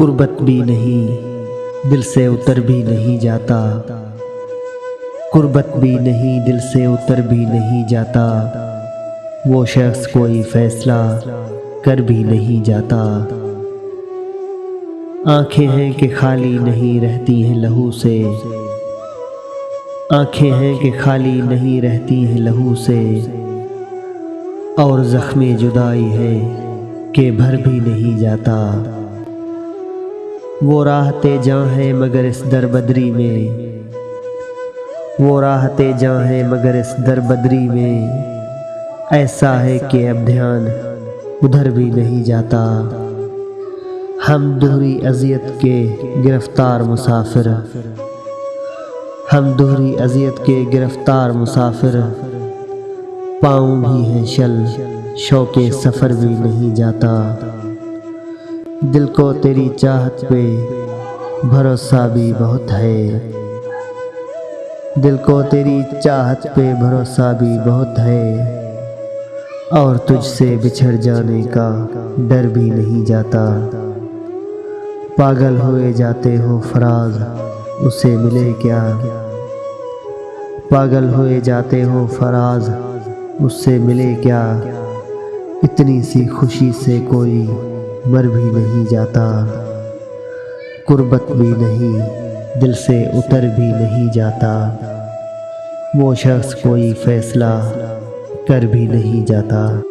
कुर्बत भी नहीं, दिल से उतर भी नहीं जाता। कुर्बत भी नहीं, दिल से उतर भी नहीं जाता। वो शख्स कोई फैसला कर भी नहीं जाता। आंखें हैं कि खाली नहीं रहती हैं लहू से। आंखें हैं कि खाली नहीं रहती हैं लहू से। और ज़ख्मे जुदाई है कि भर भी नहीं जाता। वो राहते जहाँ है मगर इस दरबदरी में। वो राहते जहाँ है मगर इस दरबदरी में। ऐसा है कि अब ध्यान उधर भी नहीं जाता। हम दोहरी अज़ियत के गिरफ्तार मुसाफिर। हम दोहरी अज़ियत के गिरफ्तार मुसाफिर। पाँव भी हैं शल, शौक़े सफ़र भी नहीं जाता। दिल को तेरी चाहत पे भरोसा भी बहुत है। दिल को तेरी चाहत पे भरोसा भी बहुत है। और तुझसे बिछड़ जाने का डर भी नहीं जाता। पागल हुए जाते हो फराज, उसे मिले क्या। पागल हुए जाते हो फराज, उससे मिले क्या। इतनी सी खुशी से कोई मर भी नहीं जाता। कुर्बत भी नहीं, दिल से उतर भी नहीं जाता। वो शख्स कोई फैसला कर भी नहीं जाता।